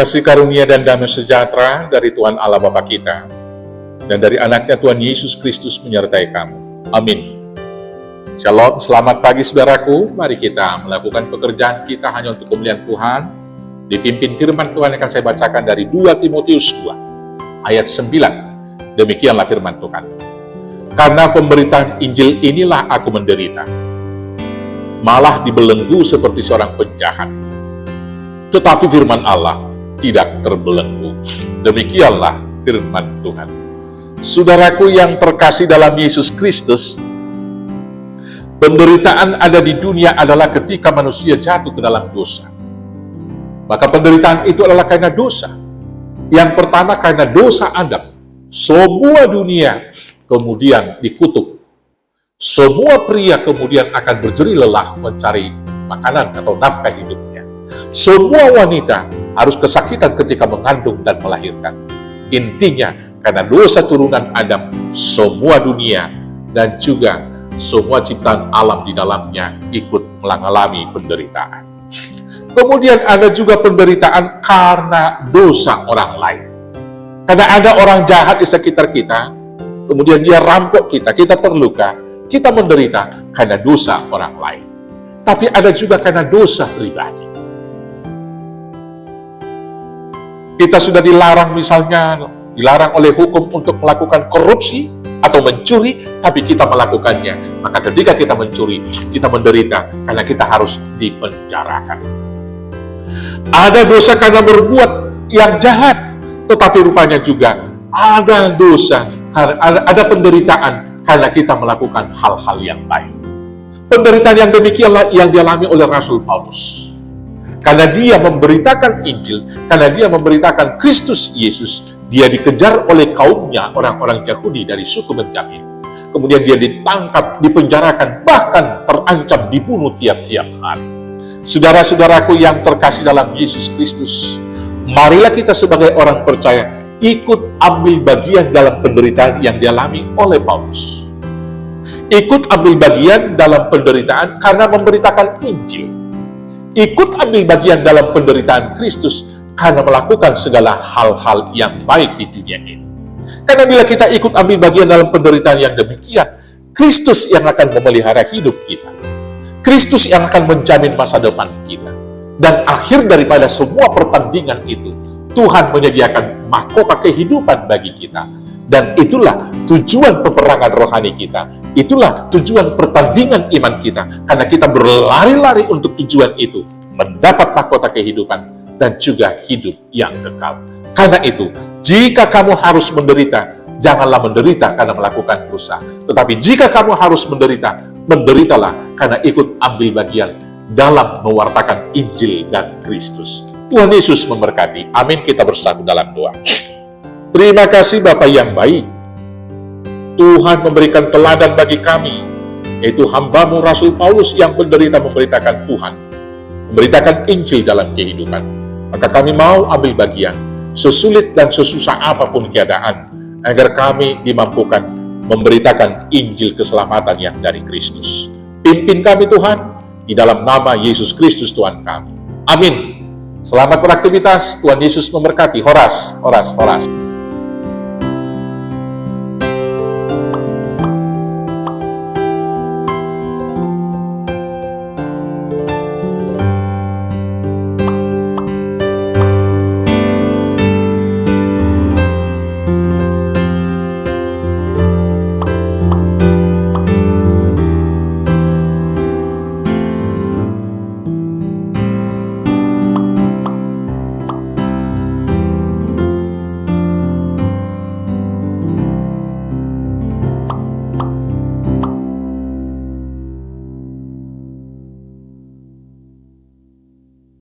Kasih karunia dan damai sejahtera dari Tuhan Allah Bapa kita dan dari anaknya Tuhan Yesus Kristus menyertai kamu. Amin. Shalom, selamat pagi saudaraku. Mari kita melakukan pekerjaan kita hanya untuk kemuliaan Tuhan. Dipimpin firman Tuhan yang akan saya bacakan dari 2 Timotius 2 ayat 9. Demikianlah firman Tuhan. Karena pemberitaan Injil inilah aku menderita, malah dibelenggu seperti seorang penjahat. Tetapi firman Allah tidak terbelenggu. Demikianlah firman Tuhan. Saudaraku yang terkasih dalam Yesus Kristus, penderitaan ada di dunia adalah ketika manusia jatuh ke dalam dosa. Maka penderitaan itu adalah karena dosa. Yang pertama karena dosa Adam. Semua dunia kemudian dikutuk. Semua pria kemudian akan berjerih lelah mencari makanan atau nafkah hidupnya. Semua wanita harus kesakitan ketika mengandung dan melahirkan. Intinya, karena dosa turunan Adam, semua dunia dan juga semua ciptaan alam di dalamnya ikut mengalami penderitaan. Kemudian ada juga penderitaan karena dosa orang lain. Karena ada orang jahat di sekitar kita, kemudian dia rampok kita, kita terluka, kita menderita karena dosa orang lain. Tapi ada juga karena dosa pribadi. Kita sudah dilarang misalnya, dilarang oleh hukum untuk melakukan korupsi atau mencuri, tapi kita melakukannya. Maka ketika kita mencuri, kita menderita karena kita harus dipenjarakan. Ada dosa karena berbuat yang jahat, tetapi rupanya juga ada dosa, ada penderitaan karena kita melakukan hal-hal yang baik. Penderitaan yang demikianlah yang dialami oleh Rasul Paulus. Karena dia memberitakan Injil, karena dia memberitakan Kristus Yesus, dia dikejar oleh kaumnya, orang-orang Yahudi dari suku Benyamin. Kemudian dia ditangkap, dipenjarakan, bahkan terancam dibunuh tiap-tiap hari. Saudara-saudaraku yang terkasih dalam Yesus Kristus, marilah kita sebagai orang percaya ikut ambil bagian dalam penderitaan yang dialami oleh Paulus. Ikut ambil bagian dalam penderitaan karena memberitakan Injil. Ikut ambil bagian dalam penderitaan Kristus karena melakukan segala hal-hal yang baik di dunia ini. Karena bila kita ikut ambil bagian dalam penderitaan yang demikian, Kristus yang akan memelihara hidup kita. Kristus yang akan menjamin masa depan kita. Dan akhir daripada semua pertandingan itu, Tuhan menyediakan mahkota kehidupan bagi kita. Dan itulah tujuan peperangan rohani kita. Itulah tujuan pertandingan iman kita. Karena kita berlari-lari untuk tujuan itu. Mendapat mahkota kehidupan dan juga hidup yang kekal. Karena itu, jika kamu harus menderita, janganlah menderita karena melakukan dosa. Tetapi jika kamu harus menderita, menderitalah karena ikut ambil bagian dalam mewartakan Injil dan Kristus. Tuhan Yesus memberkati. Amin. Kita bersatu dalam doa. Terima kasih Bapa yang baik. Tuhan memberikan teladan bagi kami, yaitu hamba-Mu Rasul Paulus yang menderita memberitakan Tuhan, memberitakan Injil dalam kehidupan. Maka kami mau ambil bagian, sesulit dan sesusah apapun keadaan, agar kami dimampukan memberitakan Injil keselamatan yang dari Kristus. Pimpin kami Tuhan, di dalam nama Yesus Kristus Tuhan kami. Amin. Selamat beraktivitas, Tuhan Yesus memberkati. Horas, horas, horas.